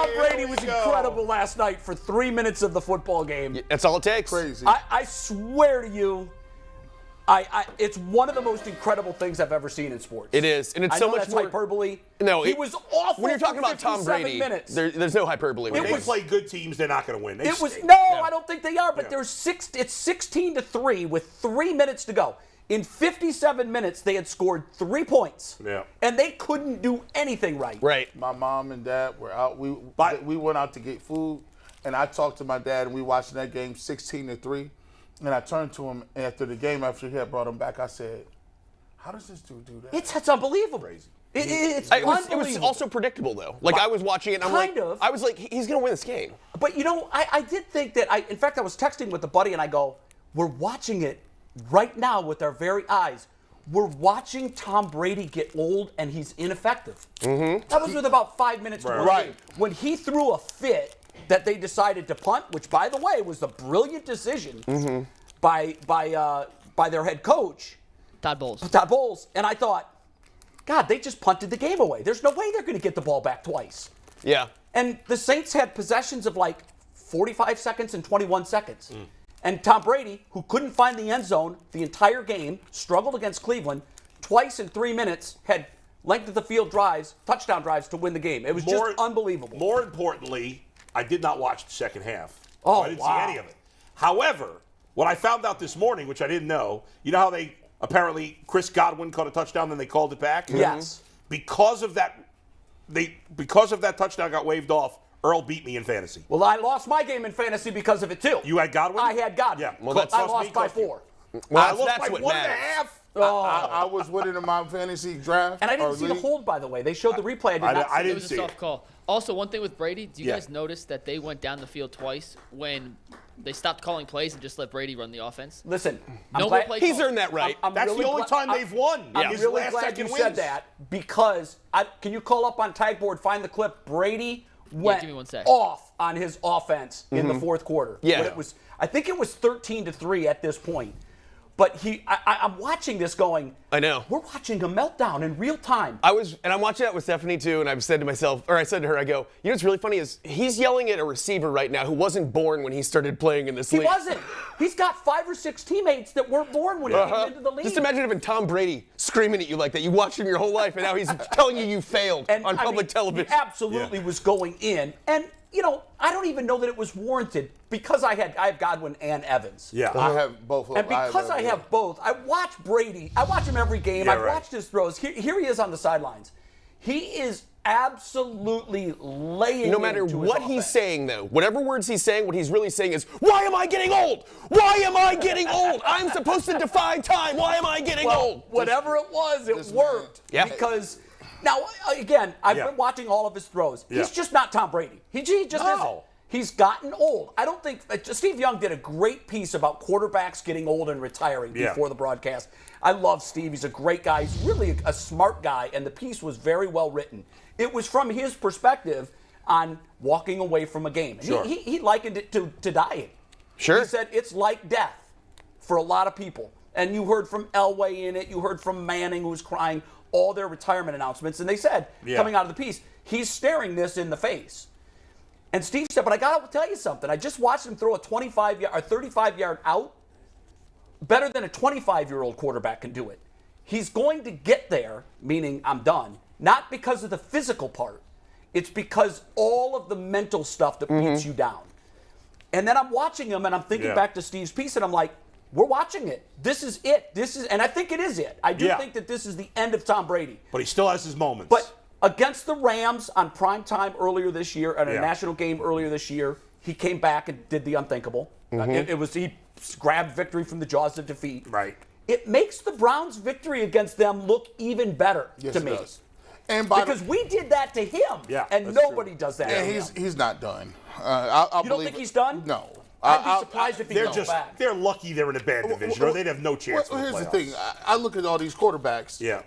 Tom Brady was incredible last night for 3 minutes of the football game. That's all it takes. Crazy. I swear to you, it's one of the most incredible things I've ever seen in sports. It is, and it's I so know much that's more hyperbole. No, he was awful. When you're talking for about Tom 57 Brady, minutes. there's no hyperbole. When with they it. play good teams, they're not going to win. It was I don't think they are. But there's it's 16-3 with 3 minutes to go. In 57 minutes, they had scored 3 points. Yeah. And they couldn't do anything right. Right. My mom and dad were out. We went out to get food, and I talked to my dad, and we watched that game 16-3. And I turned to him after the game, after he had brought him back. I said, "How does this dude do that?" It's unbelievable. Crazy. It's unbelievable. It was also predictable, though. Like, I was watching it, and I was like, he's going to win this game. But, you know, I did think that in fact, I was texting with a buddy, and I go, we're watching it right now with our very eyes. We're watching Tom Brady get old, and he's ineffective. Mm-hmm. That was with about 5 minutes to go. Right. When he threw a fit that they decided to punt, which, by the way, was a brilliant decision by their head coach. Todd Bowles. Todd Bowles. And I thought, God, they just punted the game away. There's no way they're going to get the ball back twice. Yeah. And the Saints had possessions of like 45 seconds and 21 seconds. And Tom Brady, who couldn't find the end zone the entire game, struggled against Cleveland, twice in 3 minutes, had length of the field drives, touchdown drives to win the game. It was just unbelievable. More importantly, I did not watch the second half. Oh, I didn't see any of it. However, what I found out this morning, which I didn't know, you know how they apparently Chris Godwin caught a touchdown, then they called it back? Yes. Because of that touchdown got waved off, Earl beat me in fantasy. Well, I lost my game in fantasy because of it, too. You had Godwin? I had Godwin. Yeah. Well, I lost by 4. Well, I lost that's by what 1.5. matters. I was winning in my fantasy draft. And I didn't see the hold, by the way. They showed the replay. I I did It didn't was a see soft it. call. Also, one thing with Brady, do you Yeah. guys notice that they went down the field twice when they stopped calling plays and just let Brady run the offense? Listen, No more play He's calls. earned that right. That's the only time they've won. I'm His really last glad second you wins. said that because can you call up on tag board, find the clip? Brady went give me 1 sec. off on his offense in the fourth quarter. Yeah. When I think it was 13-3 at this point. But I'm watching this going, I know. We're watching a meltdown in real time. And I'm watching that with Stephanie too, and I've said to myself, or I said to her, I go, you know what's really funny is he's yelling at a receiver right now who wasn't born when he started playing in this He league. wasn't. He's got 5 or 6 teammates that weren't born when he came into the league. Just imagine having Tom Brady screaming at you like that. You watched him your whole life, and now he's telling you failed on public television. He absolutely was going in. And, you know, I don't even know that it was warranted because I have Godwin and Evans. Yeah. I have both. And because I have both, I watch Brady. I watch him every game. I've watched his throws. Here he is on the sidelines. He is absolutely laying No matter into his what he's offense. saying, though, whatever words he's saying, what he's really saying is, why am I getting old? Why am I getting old? I'm supposed to defy time. Why am I getting old? Whatever it was, it worked. Yeah. Because now, again, I've been watching all of his throws. He's just not Tom Brady. He just isn't. He's gotten old. I don't think Steve Young did a great piece about quarterbacks getting old and retiring before the broadcast. I love Steve. He's a great guy. He's really a smart guy, and the piece was very well written. It was from his perspective on walking away from a game. Sure. He likened it to dying. Sure. He said it's like death for a lot of people. And you heard from Elway in it. You heard from Manning, who was crying all their retirement announcements. And they said, coming out of the piece, he's staring this in the face. And Steve said, but I got to tell you something. I just watched him throw a 35-yard out better than a 25-year-old quarterback can do it. He's going to get there, meaning I'm done, not because of the physical part. It's because all of the mental stuff that beats you down. And then I'm watching him, and I'm thinking back to Steve's piece, and I'm like, we're watching it. This is it. And I think it is it. I do think that this is the end of Tom Brady. But he still has his moments. But against the Rams on prime time earlier this year, at a national game earlier this year, he came back and did the unthinkable. He grabbed victory from the jaws of defeat. Right. It makes the Browns' victory against them look even better to me. Does. And because we did that to him, and nobody does that. And he's not done. I you don't think he's done? No. I'd be surprised if he goes back. They're lucky they're in a bad division, or they'd have no chance. Well, here's the thing. I look at all these quarterbacks. Yeah.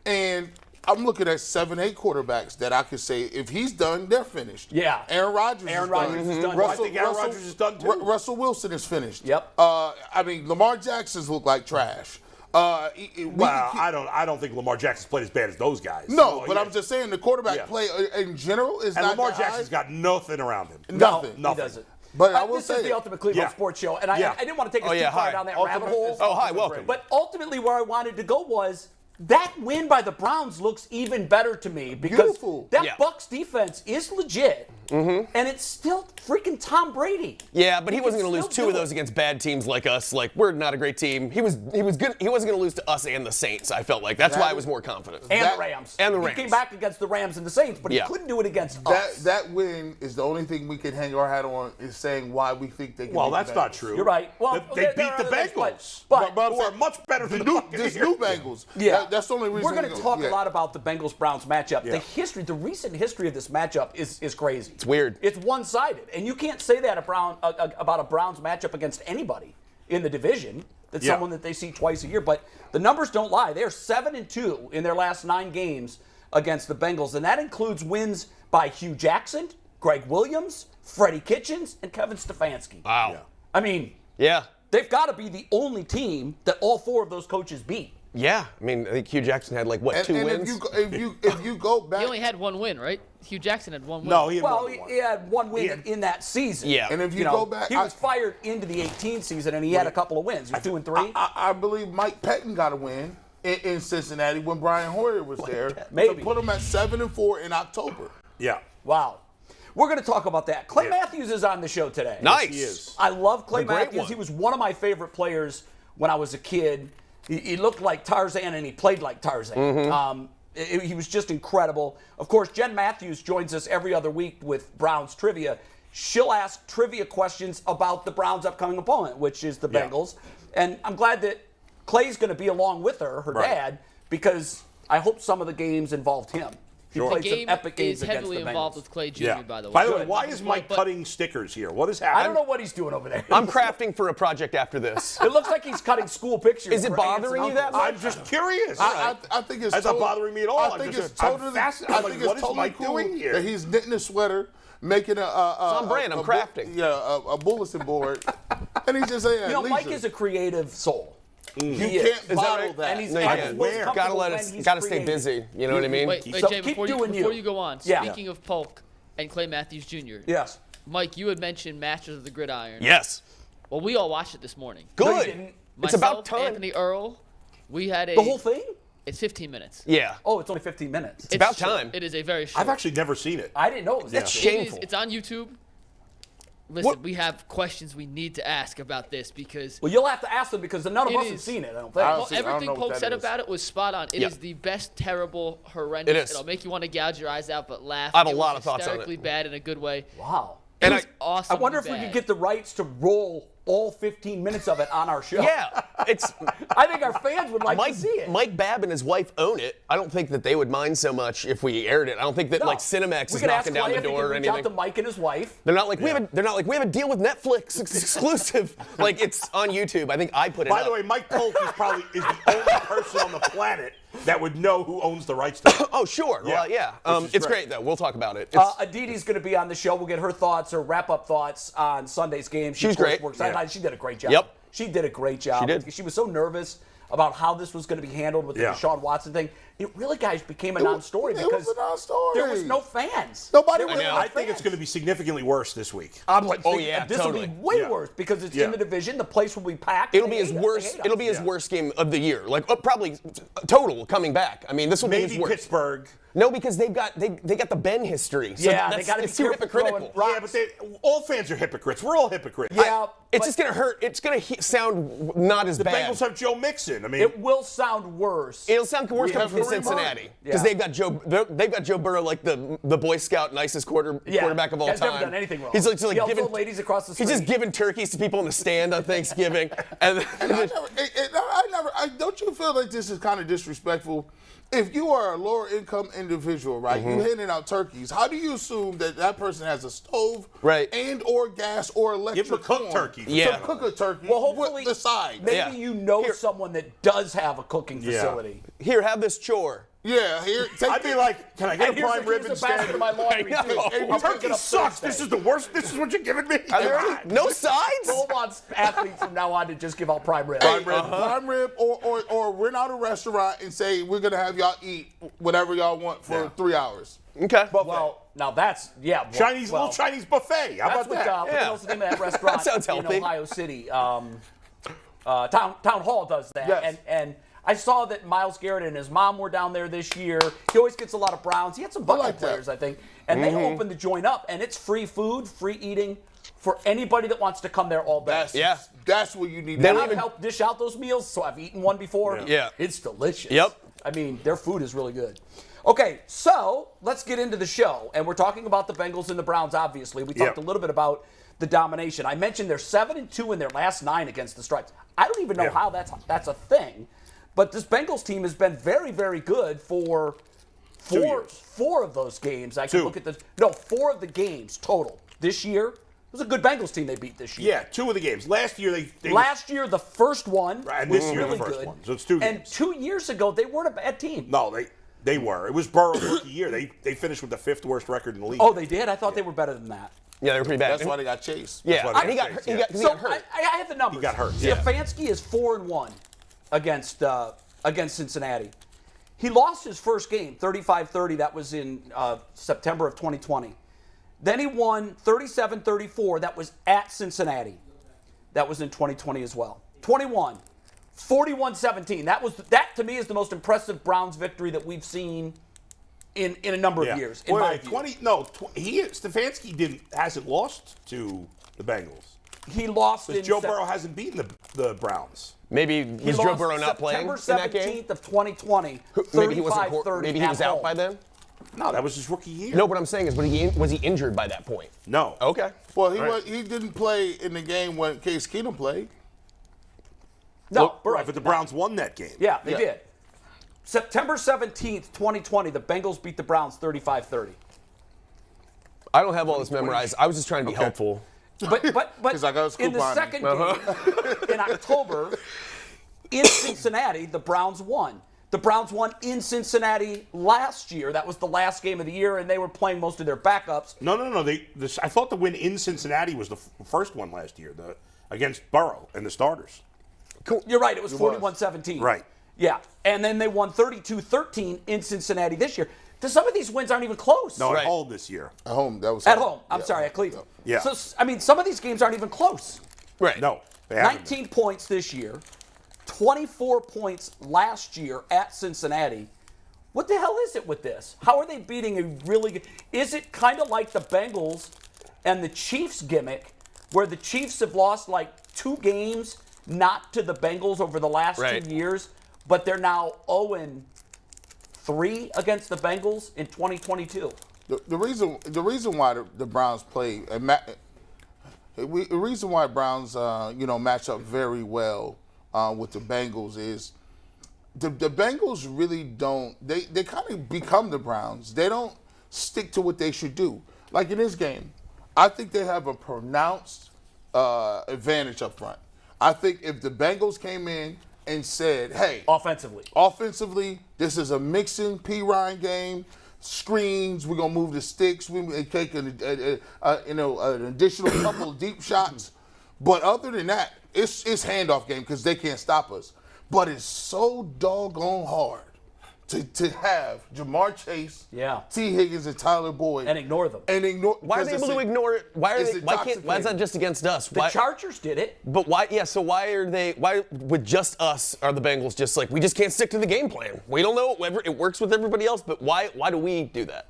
And I'm looking at 7, 8 quarterbacks that I could say, if he's done, they're finished. Yeah. Aaron Rodgers Aaron is Rodgers is done. I think Aaron Rodgers is done too. Russell Wilson is finished. Yep. I mean, Lamar Jackson's look like trash. I don't think Lamar Jackson's played as bad as those guys. No, but I'm just saying the quarterback play in general is and not Lamar that Jackson's high. got nothing around him. Nothing. He doesn't. But I will this say is the Ultimate Cleveland Sports Show, and I didn't want to take us too far down that rabbit hole. Oh, hi, welcome. But ultimately, where I wanted to go was that win by the Browns looks even better to me because that Bucs defense is legit, and it's still freaking Tom Brady. Yeah, but he wasn't going to lose two of those against bad teams like us. Like, we're not a great team. He was good. He wasn't going to lose to us and the Saints. I felt like that's why I was more confident. And the Rams. And the Rams. He came back against the Rams and the Saints, but he couldn't do it against us. That win is the only thing we can hang our hat on is saying why we think they can. Well, beat that's the not Bengals. true. You're right. Well, they beat the Bengals, who are much better than the Buccaneers. This new Bengals. Yeah, that's the only reason. We're going to talk a lot about the Bengals-Browns matchup. The recent history of this matchup is crazy. It's weird. It's one-sided, and you can't say that about a Browns matchup against anybody in the division. That's someone that they see twice a year. But the numbers don't lie. They're 7-2 in their last 9 games against the Bengals, and that includes wins by Hugh Jackson, Greg Williams, Freddie Kitchens, and Kevin Stefanski. Wow. Yeah. I mean, they've got to be the only team that all 4 of those coaches beat. Yeah, I mean, I think Hugh Jackson had 2 wins. If you go back, He only had 1 win, right? Hugh Jackson had 1 win. No, he had 1 win in that season. Yeah, and if you go back, he was fired into the 18 season, and he had a couple of wins. He was 2-3. I believe Mike Pettin got a win in Cincinnati when Brian Hoyer was there. Maybe. To put him at 7-4 in October. Yeah. Wow. We're going to talk about that. Clay Matthews is on the show today. Nice. He is. I love Clay A great Matthews. one. He was one of my favorite players when I was a kid. He looked like Tarzan, and he played like Tarzan. He was just incredible. Of course, Jen Matthews joins us every other week with Browns trivia. She'll ask trivia questions about the Browns' upcoming opponent, which is the Bengals. And I'm glad that Clay's going to be along with her dad, because I hope some of the games involved him. He played some epic games is heavily against the involved Bengals. with Clay Jr., by the way. By the way, why is Mike cutting stickers here? What is happening? I don't know what he's doing over there. I'm crafting for a project after this. It looks like he's cutting school pictures. Is it bothering you that much? I'm just curious. I think it's That's not bothering me at all. I think it's totally fascinated. I think What it's is totally Mike cool doing here? that he's knitting a sweater, making a on brand. I'm crafting. A bulletin board, and he's just saying. Mike is a creative soul. You can't bottle right? that. And he's No, you and can't. he's most Gotta comfortable gotta when stay he's busy. You know what I mean? Wait, So Jay, keep before doing you go on, Yeah. speaking of Polk and Clay Matthews Jr., Yes. Mike, you had mentioned Masters of the Gridiron. Yes. Well, we all watched it this morning. No, you Good. didn't. It's about Myself, time. Anthony Earl, we had a... The whole thing? It's 15 minutes. Yeah. Oh, it's only 15 minutes. It's about short. time. It is a very short. I've actually never seen it. I didn't know it was that. Shameful. It's on YouTube. Listen, we have questions we need to ask about this because Well, you'll have to ask them because none of It us have is. seen it, I don't think. well, I don't everything know what Polk that said is. about it was spot on. It Yeah. is the best, terrible, horrendous. It is. It'll make you want to gouge your eyes out, but laugh. I have a It lot was of thoughts on it. hysterically bad in a good way. Wow. It And was awesome. I wonder if we could get the rights to roll all 15 minutes of it on our show. Yeah. It's I think our fans would like to see it. Mike Babb and his wife own it. I don't think that they would mind so much if we aired it. I don't think that No. like Cinemax We is could ask knocking down Clay the if he door could or reach anything. out to Mike and his wife. They're not like we have a deal with Netflix. It's exclusive. Like it's on YouTube. I think I put it By up. the way, Mike Polk is the only person on the planet that would know who owns the rights to it. Oh, sure. Yeah. Well, yeah. Which is It's great. great, though. We'll talk about it. It's- Aditi's going to be on the show. We'll get her thoughts, her wrap-up thoughts on Sunday's game. She was of course, great. Works sideline. She did a great job. Yep. She did a great job. She did. She was so nervous about how this was going to be handled with the Yeah. Deshaun Watson thing. It really, guys, became a non-story it because was a non-story. there was no fans. Nobody There was was there. no I think it's fans. going to be significantly worse this week. I'm like, Oh, yeah, this totally. will be way Yeah. worse because it's Yeah. in the division. The place will be packed. It'll They be his hate us. They worst. hate It'll us. be his worst game of the year. Like probably total coming back. I mean, this will be his Maybe worst. Pittsburgh. No, because they got the Ben history. So Yeah, they that's, got to be it's too careful throwing hypocritical. rocks. Yeah, but all fans are hypocrites. We're all hypocrites. Yeah, It's but just gonna hurt. It's gonna sound not as The bad. Bengals have Joe Mixon. I mean, it will sound worse. It'll sound worse We coming have from Kareem Cincinnati Hunt. because Yeah. they've got Joe Burrow like the Boy Scout nicest quarterback of all Guy's time. never done anything wrong. He's like He yells giving old ladies across the He's just street. giving turkeys to people in the stand on Thanksgiving. and I don't you feel like this is kind of disrespectful? If you are a lower income individual, right, you handing out turkeys, how do you assume that person has a stove, Right. and or gas or electric? Give 'em a cooked corn turkey. Yeah. To cook a turkey. Well, hopefully, with the side. maybe Yeah. you know Here. someone that does have a cooking facility. Here, have this chore. Yeah, here. Take I'd be like, can I get a prime rib Here's a basket instead? of my laundry, too. Hey, I'll Turkey pick it up sucks. Thursday. This is the worst. This is what you're giving me. Are there no sides? Cole wants athletes from now on to just give out prime rib. prime rib, or rent out a restaurant and say we're gonna have y'all eat whatever y'all want for 3 hours. Okay. Well, now that's well, Little Chinese buffet. How That's about what, that? what else is the name of that restaurant That sounds healthy. in Ohio City? Town Hall does that. Yes. And I saw that Myles Garrett and his mom were down there this year. He always gets a lot of Browns. He had some Buckeye like that. players, I think. And they opened the joint up, and it's free food, free eating for anybody that wants to come there all day. That's what you need. They to don't I've even- helped dish out those meals, so I've eaten one before. Yeah. It's delicious. Yep. I mean, their food is really good. Okay, so let's get into the show. And we're talking about the Bengals and the Browns, obviously. We talked a little bit about the domination. I mentioned they're 7-2 in their last 9 against the Stripes. I don't even know how that's a thing. But this Bengals team has been very, very good for four of those games. I can look at 4 of the games total this year. It was a good Bengals team they beat this year. Yeah, 2 of the games. Last year they Last year, the first one Right, and was this year the really first good. one. So it's 2 And games. 2 years ago, they weren't a bad team. No, they were. It was Burrow's rookie year. They finished with the 5th worst record in the league. Oh, they did? I thought they were better than that. Yeah, they were pretty bad. That's why they got chased. Yeah, why they and he got got chased, he yeah. got he So got hurt. I have the numbers. He got hurt, yeah. Stefanski is 4-1 against Cincinnati. He lost his first game, 35-30. That was in September of 2020. Then he won 37-34. That was at Cincinnati. That was in 2020 as well. 21, 41-17. That to me is the most impressive Browns victory that we've seen in a number of years. In my view. Stefanski hasn't lost to the Bengals. He lost in Because Joe Burrow hasn't beaten the Browns. Maybe He was Joe lost Burrow not playing in September that game? 17th of 2020. Maybe he wasn't. 35-30 Maybe he was at out home. by then. No, that was his rookie year. No, what I'm saying is, was he injured by that point? No. Okay. Well, he didn't play in the game when Case Keenum played. No, Right, but the Browns won that game. Yeah, they did. September 17th, 2020, the Bengals beat the Browns 35-30. I don't have all this memorized. I was just trying to be helpful. But I got a scoop in the on second Uh-huh. game in October in Cincinnati, the Browns won. The Browns won in Cincinnati last year. That was the last game of the year, and they were playing most of their backups. No. I thought the win in Cincinnati was the first one last year, against Burrow and the starters. You're right, it was 41-17. Right. Yeah, and then they won 32-13 in Cincinnati this year. Some of these wins aren't even close. No, Right. at home this year. At home, that was At home. I'm sorry, at Cleveland. Yeah. So, I mean, some of these games aren't even close. Right. No, they haven't 19 points this year, 24 points last year at Cincinnati. What the hell is it with this? How are they beating a really good? Is it kind of like the Bengals and the Chiefs gimmick, where the Chiefs have lost like 2 games not to the Bengals over the last Right. 2 years, but they're now 0-3 against the Bengals in 2022? The reason why the Browns play the reason why Browns match up very well with the Bengals is the Bengals really don't they kind of become the Browns. They don't stick to what they should do. Like in this game, I think they have a pronounced advantage up front. I think if the Bengals came in and said, "Hey, offensively, this is a Mixon P. Ryan game. Screens, we're gonna move the sticks. We take an additional couple of deep shots. But other than that, it's handoff game because they can't stop us. But it's so doggone hard to have Jamar Chase, T. Higgins, and Tyler Boyd And ignore them. Why are they able to ignore it? Why is that just against us? The Chargers did it. But why? Yeah. So why with just us are the Bengals just like we just can't stick to the game plan? We don't know it works with everybody else, but why do we do that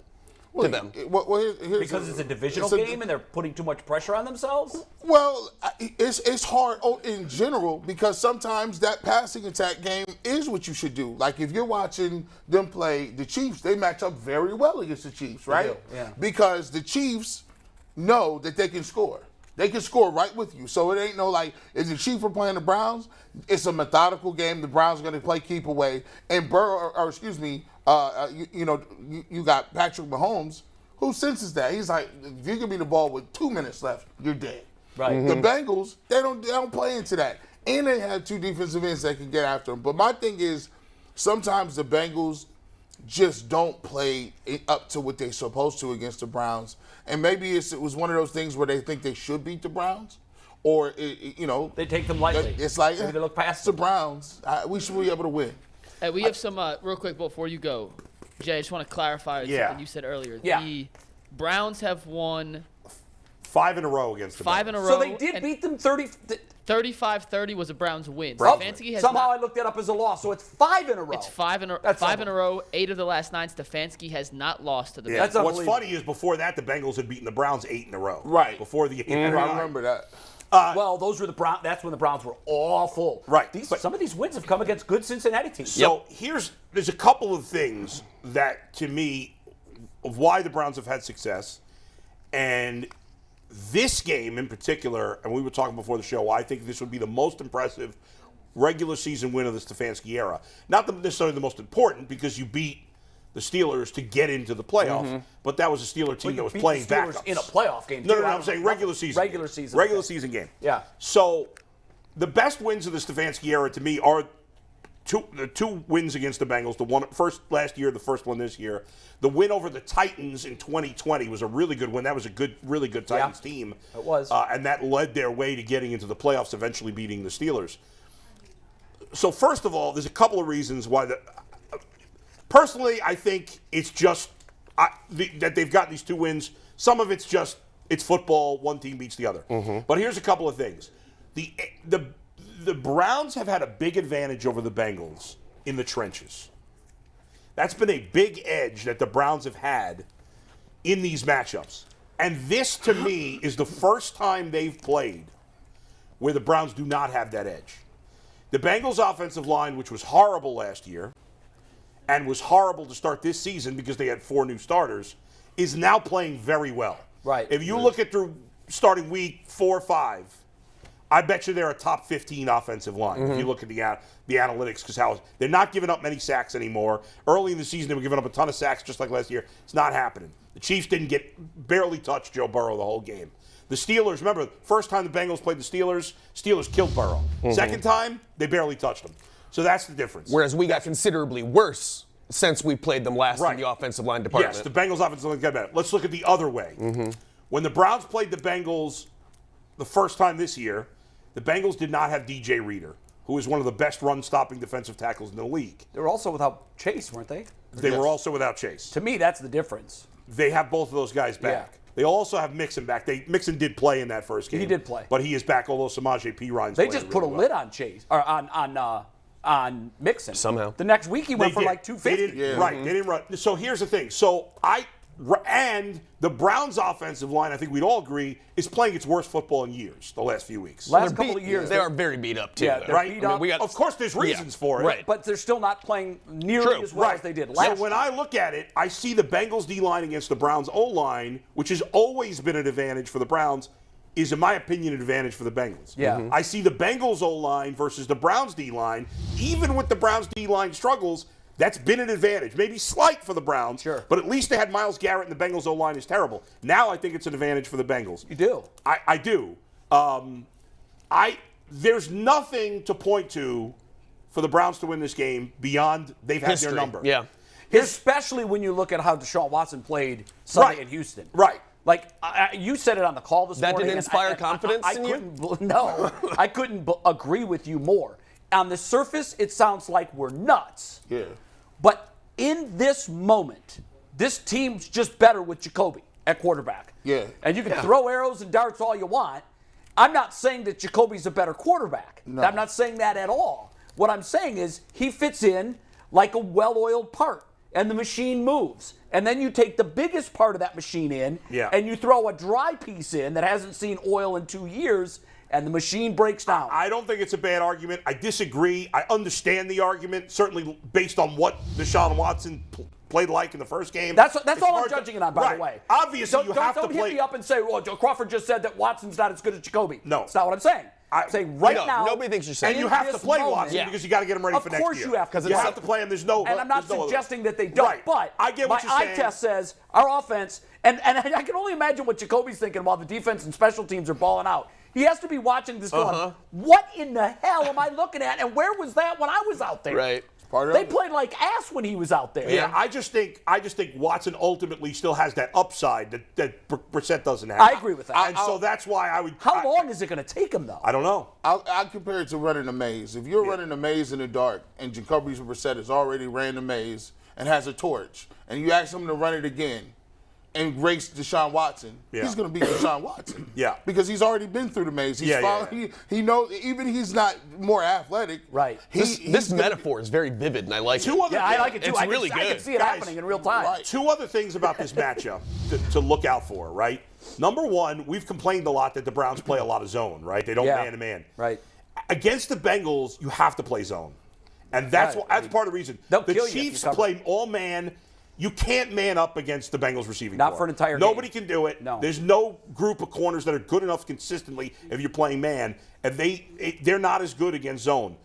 to them? Because it's a divisional game and they're putting too much pressure on themselves? Well, it's hard in general because sometimes that passing attack game is what you should do. Like if you're watching them play the Chiefs, they match up very well against the Chiefs, right? They do, yeah. Because the Chiefs know that they can score. They can score right with you. So it ain't no like, if the Chiefs are playing the Browns, it's a methodical game. The Browns are going to play keep away. And you got Patrick Mahomes, who senses that. He's like, if you give me the ball with 2 minutes left, you're dead. Right. The Bengals, they don't play into that. And they have 2 defensive ends that can get after them. But my thing is, sometimes the Bengals, just don't play up to what they're supposed to against the Browns. And maybe it was one of those things where they think they should beat the Browns, or they take them lightly. It's like maybe they look past the Browns. We should be able to win. Hey, we have some real quick before you go, Jay. I just want to clarify something you said earlier. Yeah. The Browns have won 5 in a row against the five Bengals. in a row. So they did beat them 30. 35-30 was a Browns win. Oh, Stefanski has somehow not, I looked that up as a loss, so it's 5 in a row. It's five in a row. 8 of the last 9. Stefanski has not lost to the Bengals. That's What's unbelievable. funny is before that, the Bengals had beaten the Browns 8 in a row. Right. Before the I remember that. Well, those were the Browns. That's when the Browns were awful. Right. Some of these wins have come against good Cincinnati teams. So there's a couple of things that, to me, of why the Browns have had success. And this game in particular, and we were talking before the show, I think this would be the most impressive regular season win of the Stefanski era. Not necessarily the most important, because you beat the Steelers to get into the playoff, but that was a Steeler team that was playing backups. in a playoff game. No, I'm saying regular season. Regular season. Regular season game. Yeah. So the best wins of the Stefanski era to me are the two wins against the Bengals. The one first last year, the first one this year. The win over the Titans in 2020 was a really good win. That was a really good Titans team. It was. And that led their way to getting into the playoffs, eventually beating the Steelers. So first of all, there's a couple of reasons why personally, I think it's just that they've gotten these 2 wins. Some of it's just it's football. One team beats the other. But here's a couple of things. The Browns have had a big advantage over the Bengals in the trenches. That's been a big edge that the Browns have had in these matchups. And this, to me, is the first time they've played where the Browns do not have that edge. The Bengals' offensive line, which was horrible last year and was horrible to start this season because they had 4 new starters, is now playing very well. Right. If you look at through starting week 4 or 5, I bet you they're a top 15 offensive line. If you look at the analytics, because they're not giving up many sacks anymore. Early in the season, they were giving up a ton of sacks just like last year. It's not happening. The Chiefs barely touched Joe Burrow the whole game. The Steelers, remember, first time the Bengals played the Steelers killed Burrow. Second time, they barely touched him. So that's the difference. Whereas we got considerably worse since we played them last in the offensive line department. Yes, the Bengals offensive line got better. Let's look at the other way. When the Browns played the Bengals the first time this year, the Bengals did not have DJ Reader, who is one of the best run-stopping defensive tackles in the league. They were also without Chase, weren't they? They were also without Chase. To me, that's the difference. They have both of those guys back. Yeah. They also have Mixon back. Mixon did play in that first game. He did play. But he is back, although Samaje Perine. They just put a lid on Chase, or on Mixon. Somehow. The next week he went for like 250. Right, they didn't run. So here's the thing. And the Browns' offensive line, I think we'd all agree, is playing its worst football in years, the last few weeks. Last couple of years. They are very beat up, too. Yeah, though. they're Right? beat up. Of course, there's reasons for it. Right. But they're still not playing nearly as well as they did last year. So when I look at it, I see the Bengals D-line against the Browns O-line, which has always been an advantage for the Browns, is, in my opinion, an advantage for the Bengals. Yeah. I see the Bengals O-line versus the Browns D-line. Even with the Browns D-line struggles, that's been an advantage. Maybe slight for the Browns, Sure. but at least they had Myles Garrett, and the Bengals O-line is terrible. Now I think it's an advantage for the Bengals. You do. I do. There's nothing to point to for the Browns to win this game beyond they've had History. their number. Yeah. Especially when you look at how Deshaun Watson played Sunday in Houston. Right. Like, you said it on the call this morning. That didn't inspire and confidence in you? I couldn't agree with you more. On the surface, it sounds like we're nuts. Yeah. But in this moment, this team's just better with Jacoby at quarterback. Yeah. And you can throw arrows and darts all you want. I'm not saying that Jacoby's a better quarterback. No. I'm not saying that at all. What I'm saying is he fits in like a well-oiled part, and the machine moves. And then you take the biggest part of that machine in, and you throw a dry piece in that hasn't seen oil in 2 years, and the machine breaks down. I don't think it's a bad argument. I disagree. I understand the argument, certainly based on what Deshaun Watson played like in the first game. That's It's all I'm hard to- judging it on, by Right. the way. Obviously, you have to don't play. hit me up and say, well, Joe Crawford just said that Watson's not as good as Jacoby. No. That's not what I'm saying. I'm saying right No, now. nobody thinks you're saying And you in have to this play moment- Watson because you got to get him ready for next year. Of course you have to. You have to play him. There's no. And I'm not there's no other- suggesting that they don't, Right. but I get what my you're eye saying. test says our offense, and I can only imagine what Jacoby's thinking while the defense and special teams are balling out. He has to be watching this going, what in the hell am I looking at, and where was that when I was out there? Right. Part of They it. played like ass when he was out there. Yeah, I just think Watson ultimately still has that upside that Brissett doesn't have. I agree with that. And so that's why I would. How long is it going to take him, though? I don't know. I'll compare it to running a maze. If you're running a maze in the dark and Jacoby Brissett has already ran the maze and has a torch, and you ask him to run it again and race Deshaun Watson, he's going to beat Deshaun Watson. Yeah. Because he's already been through the maze. He's Yeah. He knows, even he's not more athletic. Right. This metaphor is very vivid, and I like Two it. other Yeah, I like it too. It's I really can good. see it Guys, happening in real time. right. Two other things about this matchup to look out for, right? Number one, we've complained a lot that the Browns play a lot of zone, right? They don't man-to-man. Right. Against the Bengals, you have to play zone. And that's Right. that's part of the reason. They'll The kill you if you Chiefs cover. play all man. You can't man up against the Bengals receiving Not corps. for an entire Nobody game. can do it. No. There's no group of corners that are good enough consistently if you're playing man. And they're not as good against zone.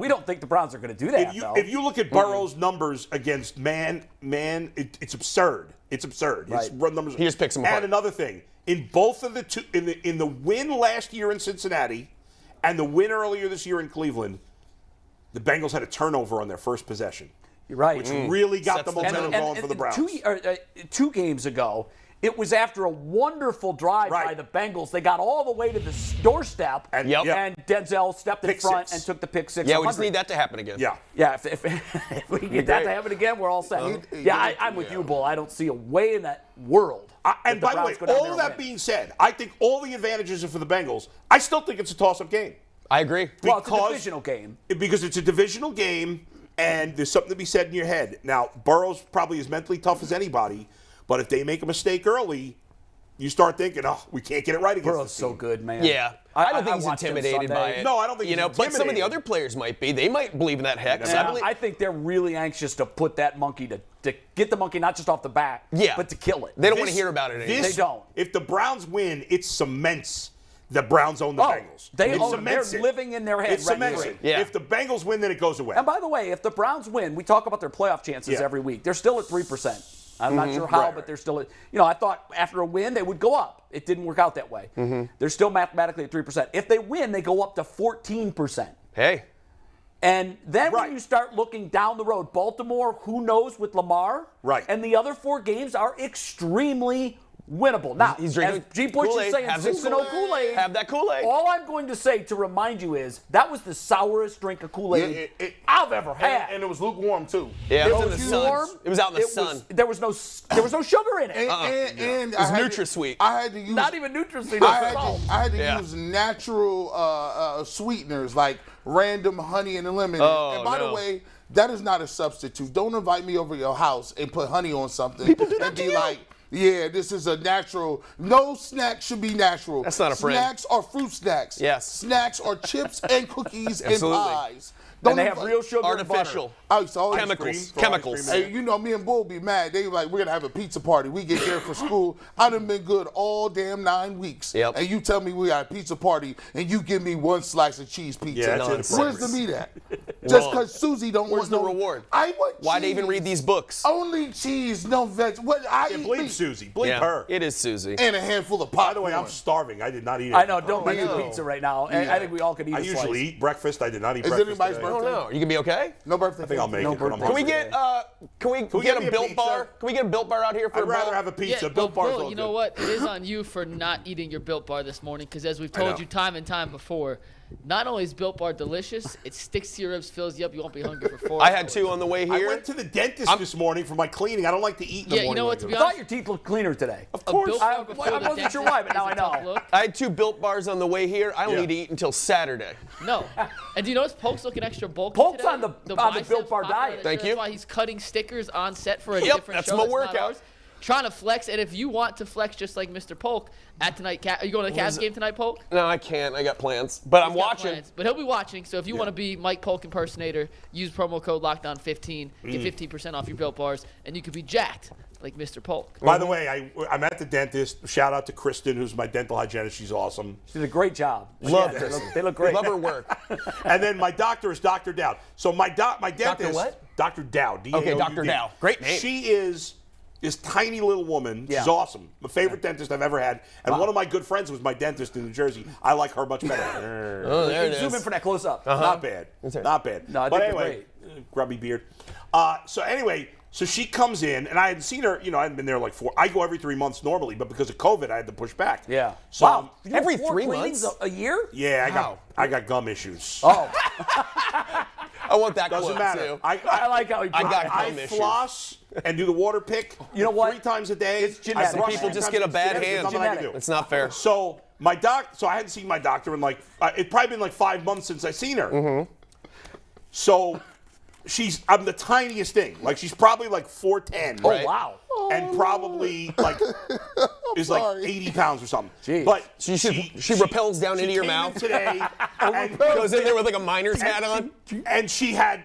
We don't think the Browns are going to do that, though. If you look at Burrow's numbers against man, it's absurd. It's absurd. Right. His run numbers. He just picks them apart. And another thing, in both of the two, in the win last year in Cincinnati, and the win earlier this year in Cleveland, the Bengals had a turnover on their first possession, You're right. which really got Sets the the momentum tone. going for the Browns. 2 games ago, it was after a wonderful drive Right. by the Bengals. They got all the way to the doorstep, And- Yep. Yep. and Denzel stepped in Pick front six. and took the pick six. Yeah, we just 100. need that to happen again. Yeah. Yeah, if we can get that to happen again, we're all set. I'm with you, Bull. I don't see a way in that world. And that by the way, Browns go down all there of and that win. being said, I think all the advantages are for the Bengals. I still think it's a toss-up game. I agree. Well, it's a because- divisional game. Because it's a divisional game, and there's something to be said in your head. Now, Burrow's probably as mentally tough as anybody, but if they make a mistake early, you start thinking, oh, we can't get it right against Burrow's this so team. good, man. Yeah. I don't think he's watched him intimidated by Sunday. it. No, I don't think You he's know, but some of the intimidated. other players might be. They might believe in that hex. And I believe. I think they're really anxious to put that monkey to get the monkey not just off the back, Yeah. but to kill it. They don't want to hear about it anymore. They don't. If the Browns win, it cements the Browns own the Bengals. They It own, cements they're it. living in their head. It cements rent-free. it. Yeah. If the Bengals win, then it goes away. And by the way, if the Browns win, we talk about their playoff chances Yeah. every week. They're still at 3%. I'm not sure how, Right, but they're still at, I thought after a win they would go up. It didn't work out that way. They're still mathematically at 3%. If they win, they go up to 14%. Hey. And then Right. when you start looking down the road, Baltimore, who knows with Lamar? Right. And the other 4 games are extremely winnable. Now, He's drinking as G. Bush is Kool-Aid. saying, Have some Susan Kool-Aid. Have that Kool-Aid. All I'm going to say to remind you is that was the sourest drink of Kool-Aid I've ever had. And it was lukewarm too. Yeah, it was It in the was sun. warm. It was out in the It sun. was- there was no sugar in it. And It was I had to- NutraSweet. I had to use Not even NutraSweet. I had to Yeah. use natural sweeteners like random honey and lemon. Oh, and by the no. way, that is not a substitute. Don't invite me over your house and put honey on something People do that and to be you. like, yeah, this is a natural. No snack should be natural. That's not a friend. Snacks are fruit snacks. Yes. Snacks are chips and cookies and Absolutely. pies. And they have invite- real sugar Artificial. I used to always Chemicals. cream. Chemicals. Ice Hey, you know, me and Bull be mad. They like, we're gonna have a pizza party. We get there for school. I done been good all damn 9 weeks. Yep. And you tell me we got a pizza party, and you give me 1 slice of cheese pizza. Yeah, that's Where's inappropriate. the meat at? Just Wrong. because Susie don't Where's want the no reward? I want Why'd they cheese. even read these books? Only cheese, no veg. What I Yeah, eat bleep meat. Susie. Bleep Yeah, her. it is Susie. And a handful of popcorn. By the way, I'm starving. I did not eat it. I know. Don't I eat know. pizza right now. I think we all could eat I a usually slice. eat breakfast. I did not eat Is it breakfast anybody's today. I don't birthday? know. You gonna be okay? No birthday. I think I'll make No it. but I'm birthday. Can we hungry. get can we we get get me a a Built pizza? Bar? Can we get a Built Bar out here for I'd a rather ball? have a pizza. Yeah, Built Bar's all Bill, you know good. what? It is on you for not eating your Built Bar this morning because as we've told know. you time and time before, not only is Built Bar delicious, it sticks to your ribs, fills you up. You won't be hungry for 4 I hours. had 2 on the way I here. went to the dentist this morning for my cleaning. I don't like to eat in the Yeah, you morning. know what, like to that. be I thought your teeth looked cleaner today. Of A course. Built Bar before I the wasn't dentist sure why, but now is a I tough know. look. I had 2 Built Bars on the way here. I don't Yeah. need to eat until Saturday. No. And do you notice Polk's looking extra bulky Polk's today? on the biceps Built Bar popping out of diet. the Thank shirt. you. That's why he's cutting stickers on set for a Yep, different that's show. my It's not workout. ours. Trying to flex, and if you want to flex just like Mr. Polk at tonight, are you going to the Cavs game tonight, Polk? No, I can't. I got plans. But I'm He's got watching. plans. But he'll be watching. So if you want to be Mike Polk impersonator, use promo code LOCKDOWN15, get 15% off your Built Bars, and you could be jacked like Mr. Polk. By the way, I'm at the dentist. Shout out to Kristen, who's my dental hygienist. She's awesome. She did a great job. Love Yeah, this. They look great. Love her work. And then my doctor is Dr. Dowd. So my dentist, what? Dr. Dowd. Okay, D-A-O-U-D. Dr. Dowd. Great name. She is this tiny little woman. Yeah. She's awesome. My favorite dentist I've ever had. And one of my good friends was my dentist in New Jersey. I like her much better. Oh, there it Zoom in is. for that close up. Not bad. That's right. Not bad. No, I but think they're anyway, grubby beard. So anyway, so she comes in, and I hadn't seen her. I hadn't been there like 4. I go every 3 months normally, but because of COVID, I had to push back. Yeah. So Wow. You do every 4 3 cleanings months? a year? yeah, I got gum issues. Oh, I want that Doesn't quote, matter. too. I like how he put I got it. gum I issues. floss and do the water pick. You know what? 3 times a day. It's genetic. I Some brush people 3 just times get a day. bad There's hand. nothing I can do. Genetic. It's not fair. So so I hadn't seen my doctor in like it's probably been like 5 months since I seen her. Mm-hmm. So I'm the tiniest thing. Like she's probably like 4'10". Oh, Right. wow. And probably like is like sorry. 80 pounds or something. Jeez. But She repels down into your came in mouth. today and Goes in there with like a miner's hat on. and she had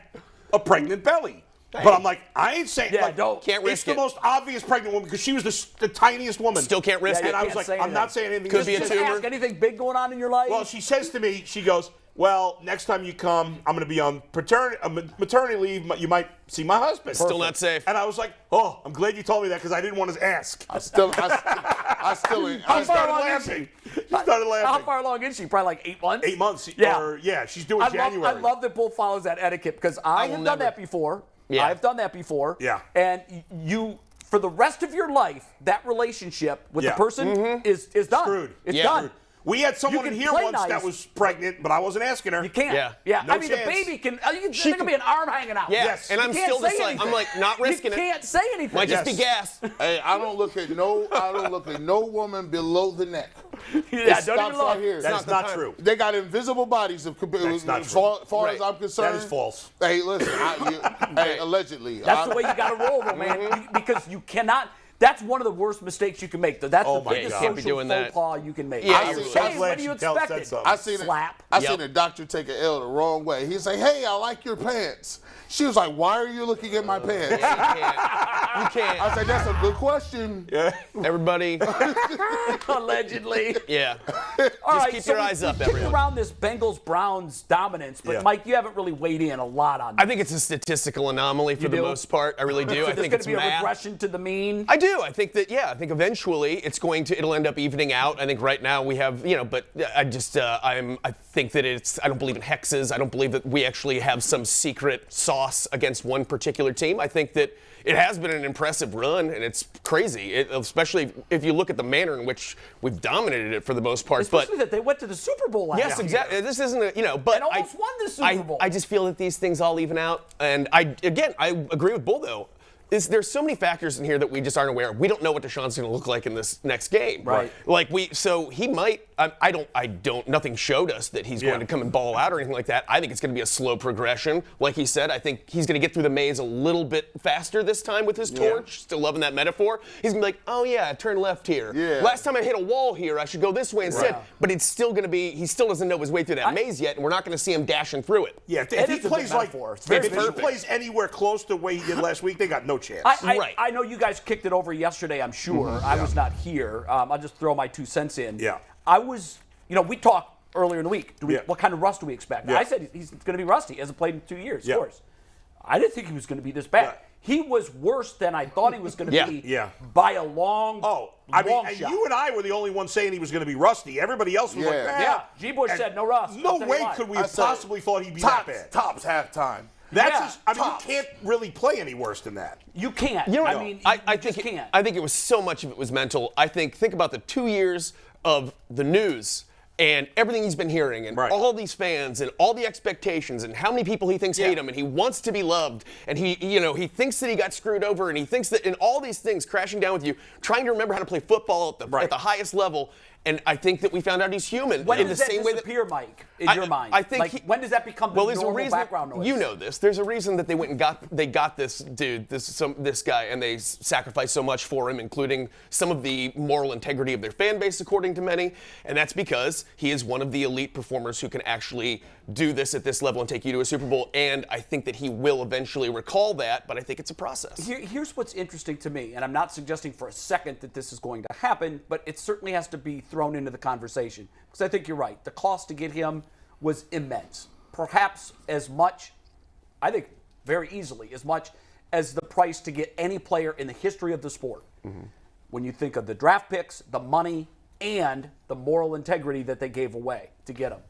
a pregnant belly. But I'm like, I ain't saying. Yeah, like, don't. Can't It's risk the it. most obvious pregnant woman because she was the tiniest woman. Still can't risk Yeah, it. And I was can't like, say I'm not anything. saying anything. Could be a Just tumor. ask, anything big going on in your life? Well, she says to me, she goes, well, next time you come, I'm going to be on maternity leave. You might see my husband. Still not safe. And I was like, oh, I'm glad you told me that because I didn't want to ask. I still How She far started along is laughing. She started laughing. How far along is she? Probably like 8 months? 8 months. Yeah. She's doing January. I love that Bull follows that etiquette because I will have done never. that before. Yeah. I've done that before. Yeah. And you, for the rest of your life, that relationship with the Yeah. person is done. Screwed. It's Yeah. done. Screwed. We had someone You in can here play once nice. that was pregnant, but I wasn't asking her. You can't. Yeah. No I mean, chance. the baby can. There can be an arm hanging out. Yeah. Yes. And You I'm can't still say just like, anything. I'm like, not risking You it. can't say anything. Might just be Yes. gas. Hey, I don't look at no woman below the neck. Yeah, It don't stops even look. right here. That's the not time. true. They got invisible bodies. not As true. far as Right. I'm concerned, That is false. Hey, listen. Hey, allegedly. That's the way you got to roll, though, man. Because you cannot. That's one of the worst mistakes you can make. That's Oh the my biggest God. Can't be social doing faux that. pas you can make. Yeah, I you're see- right. Hey, I'm what glad do you she said expect? something. I seen Slap. I Yep. seen a doctor take an L the wrong way. He say, "Hey, I like your pants." She was like, "Why are you looking at my pants?" You can't. I said, "That's a good question." Yeah. Everybody. Allegedly. Yeah. All right, keep so your eyes we up, kicked everyone. around this Bengals-Browns dominance, but Yeah. Mike, you haven't really weighed in a lot on that. I think it's a statistical anomaly for the do? most part. I really do. So I there's think going it's to be a math. regression to the mean. I do. I think that, I think eventually it'll end up evening out. I think right now we have, but I just, I think that I don't believe in hexes. I don't believe that we actually have some secret sauce against one particular team. I think that it has been an impressive run, and it's crazy, especially if you look at the manner in which we've dominated it for the most part. Especially that they went to the Super Bowl last Yes, year. exactly. This isn't but And almost won the Super Bowl. I just feel that these things all even out. And I agree with Bull though. There's so many factors in here that we just aren't aware of. We don't know what Deshaun's going to look like in this next game. Right. So he might. Nothing showed us that he's going to come and ball out or anything like that. I think it's going to be a slow progression. Like he said, I think he's going to get through the maze a little bit faster this time with his torch. Still loving that metaphor. He's going to be like, oh yeah, turn left here. Yeah. Last time I hit a wall here, I should go this way instead. Right. But it's still going to be. He still doesn't know his way through that maze yet, and we're not going to see him dashing through it. Yeah, It if he is a plays good like metaphor. It's if very he perfect. plays anywhere close to the way he did last week, they got no chance. Right. I know you guys kicked it over yesterday, I'm sure. I was not here. I'll just throw my 2 cents in. Yeah. I was, we talked earlier in the week. Yeah. What kind of rust do we expect? Yeah. I said he's going to be rusty. He hasn't played in 2 years, Yeah. of course. I didn't think he was going to be this bad. Yeah. He was worse than I thought he was going to be Yeah. by a long, I mean, long and shot. you and I were the only ones saying he was going to be rusty. Everybody else was like, Yeah. Yeah, G-Bush And said no rust. No I'll tell you way why. could we I have said, possibly thought he'd be that bad. Tops halftime. That's Yeah, just, I mean, tops. you can't really play any worse than that. You can't. You know what? I mean, I you think just can't. I think it was so much of it was mental. Think about the 2 years of the news and everything he's been hearing and Right. all these fans and all the expectations and how many people he thinks hate him and he wants to be loved and he thinks that he got screwed over and he thinks that in all these things crashing down with you, trying to remember how to play football at the highest level. And I think that we found out he's human When in does the that same way that disappear, Mike, in I- your mind? I think like, when does that become the there's a normal reason, background noise? You know this. There's a reason that they went and got this dude, this guy, and they sacrificed so much for him, including some of the moral integrity of their fan base, according to many. And that's because he is one of the elite performers who can actually do this at this level and take you to a Super Bowl. And I think that he will eventually recall that, but I think it's a process. Here's what's interesting to me, and I'm not suggesting for a second that this is going to happen, but it certainly has to be thrown into the conversation. Because I think you're right. The cost to get him was immense. Perhaps as much, I think very easily, as much as the price to get any player in the history of the sport. Mm-hmm. When you think of the draft picks, the money, and the moral integrity that they gave away to get him.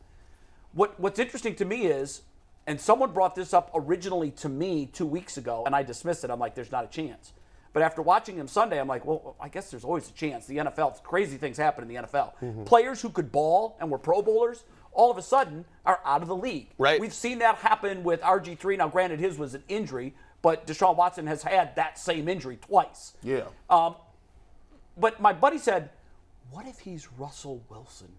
What's interesting to me is, And someone brought this up originally to me 2 weeks ago, and I dismissed it. I'm like, there's not a chance. But after watching him Sunday, I'm like, well, I guess there's always a chance. The NFL, crazy things happen in the NFL. Players who could ball and were Pro Bowlers, all of a sudden are out of the league. Right. We've seen that happen with RG3. Now, granted, his was an injury, but Deshaun Watson has had that same injury twice. Yeah. But my buddy said, what if he's Russell Wilson?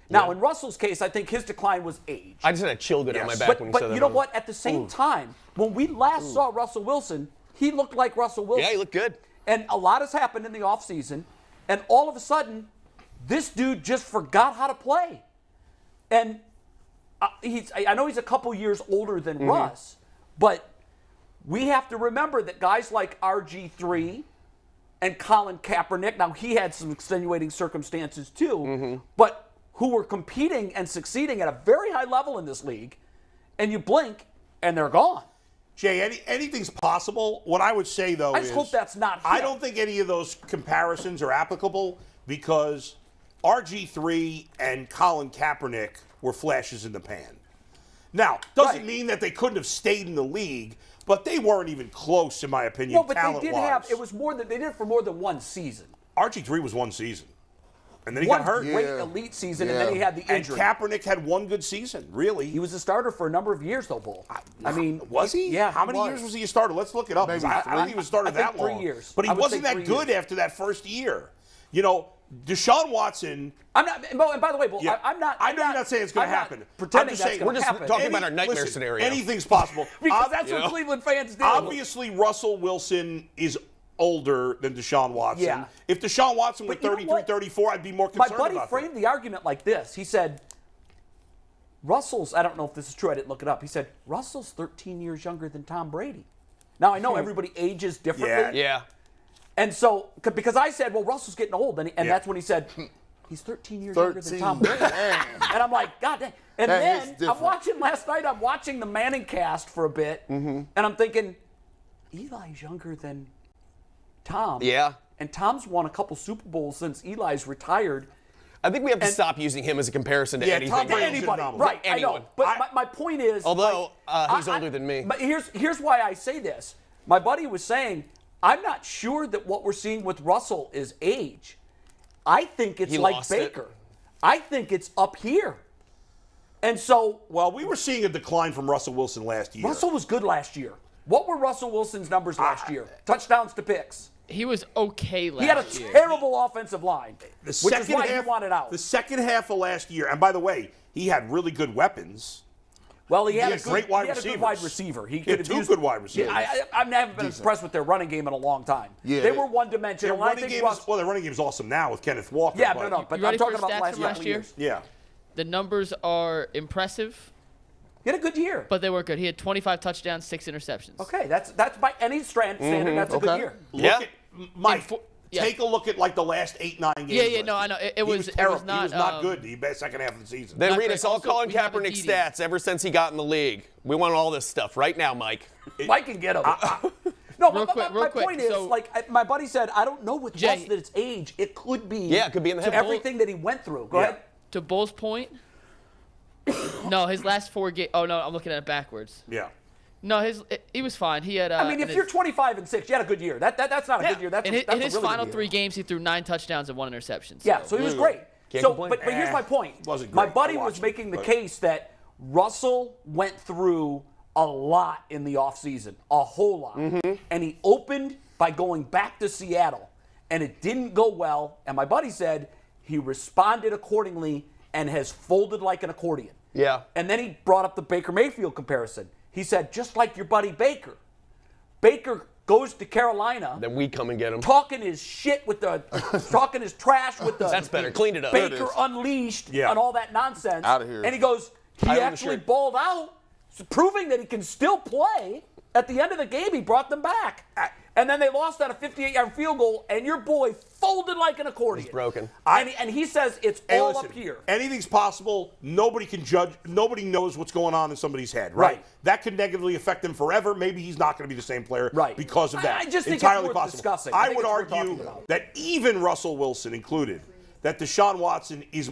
Now, in Russell's case, I think his decline was age. I just had a chill go down my back when you said that. But you know what? At the same time, when we last saw Russell Wilson, he looked like Russell Wilson. Yeah, he looked good. And a lot has happened in the offseason, and all of a sudden, this dude just forgot how to play. And I know he's a couple years older than Russ, but we have to remember that guys like RG3 and Colin Kaepernick, now he had some extenuating circumstances too, but who were competing and succeeding at a very high level in this league, and you blink and they're gone. Jay, anything's possible. What I would say, though, I just hope that's not him. I don't think any of those comparisons are applicable because RG3 and Colin Kaepernick were flashes in the pan. Now, doesn't mean that they couldn't have stayed in the league, but they weren't even close, in my opinion, No, but they did have, talent-wise. it was more than, they did it for more than one season. RG3 was one season, and then he One got hurt. great elite season, and then he had the And injury. Kaepernick had one good season, really. He was a starter for a number of years, though, Bull. I mean, was he? Yeah. How many years was he a starter? Let's look it up. Maybe I don't think he was a starter I think that long. 3 years. But he I would wasn't say that 3 good years. after that first year. You know, Deshaun Watson. I'm not. And by the way, Bull, Yeah. I'm not. I know you're not saying it's going I'm to not happen. Pretending I'm just that's saying, going we're to just happen. talking about our nightmare listen, scenario. Anything's possible. Because that's what Cleveland fans do. Obviously, Russell Wilson is older than Deshaun Watson. Yeah. If Deshaun Watson were But you know 33, what? 34, I'd be more My concerned buddy about framed that. the argument like this. He said, Russell's, I don't know if this is true, I didn't look it up. He said, Russell's 13 years younger than Tom Brady. Now, I know everybody ages differently. Yeah. And so, because I said, well, Russell's getting old. And that's when he said, he's 13 years younger than Tom Brady. Damn. And I'm like, God damn. And That is then I'm different. watching last night, I'm watching the Manning cast for a bit. And I'm thinking, Eli's younger than Tom. Yeah. And Tom's won a couple Super Bowls since Eli's retired. I think we have to And- stop using him as a comparison to Yeah, anything. Tom Brady's Anybody, phenomenal. right? I Anyone. know. But my point is, Although, like, he's older than me. But here's why I say this. My buddy was saying, I'm not sure that what we're seeing with Russell is age. I think it's He like lost it. Baker. I think it's up here. And so Well, we were seeing a decline from Russell Wilson last year. Russell was good last year. What were Russell Wilson's numbers last year? Touchdowns to picks. He was okay last He had a year. terrible offensive line, The which is second why half, he wanted out. The second half of last year, and by the way, he had really good weapons. Well, he had had a good, great wide he had a good receivers. wide receiver. He He could had have two used, good wide receivers. I haven't been impressed with their running game in a long time. Yeah. They were Their one-dimensional. and I running think game Russ, is, well, their running game is awesome now with Kenneth Walker. yeah, but but I'm ready talking for about the stats last from couple last year? years. Yeah. The numbers are impressive, He had a good year. but they weren't good. He had 25 touchdowns, 6 interceptions. Okay, that's by any standard, that's a good Okay. year. Yeah. Look at, Mike, Yeah. take a look at like the last 8-9 games. Yeah, last no, I year. know. It He was terrible. It was not, he was not good the second half of the season. Then Not read great. us all Also, Colin we have Kaepernick Aditi. stats ever since he got in the league. We want all this stuff right now, Mike. Mike can get him. No, Real but quick, my real quick. point is, So- my buddy said, I don't know with Jay. Russ that it's age. It could be. Yeah, it could be in the head. Everything that he went through. Go Yeah. ahead. To Bull's point, no, his last 4 games. Oh no, I'm looking at it backwards. Yeah. No, he was fine. He had. I mean, if you're 25-6, you had a good year. That's not a good year. That's in a, his, that's in a his really final good year. 3 games, he threw 9 touchdowns and 1 interception. Yeah, so he was great. Can't So, complain. but here's my point. Wasn't My great. buddy I was watched making it, the but- case that Russell went through a lot in the offseason, a whole lot. And he opened by going back to Seattle, and it didn't go well. And my buddy said he responded accordingly and has folded like an accordion. Yeah. And then he brought up the Baker Mayfield comparison. He said, just like your buddy Baker. Baker goes to Carolina, Then we come and get him. talking his shit with the, talking his trash with the. That's better. Cleaned it up. There it Baker is. Unleashed Yeah. and all that nnonsense. Outta here. And he goes, he I own the actually shirt. balled out, proving that he can still play. At the end of the game, he brought them back. And then they lost on a 58-yard field goal, and your boy folded like an accordion. He's broken. And he says it's Hey, all listen, up here. Anything's possible. Nobody can judge. Nobody knows what's going on in somebody's head, right? Right. That could negatively affect him forever. Maybe he's not going to be the same player Right. because of that. I just think it's entirely worth possible. discussing. I I think would it's worth argue talking about. that even Russell Wilson included, that Deshaun Watson is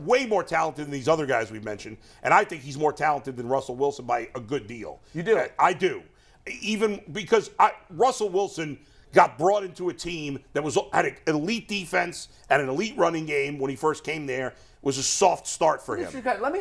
way more talented than these other guys we've mentioned, and I think he's more talented than Russell Wilson by a good deal. You do? I do. Even because Russell Wilson got brought into a team that had an elite defense and an elite running game when he first came there. It was a soft start for him. Let me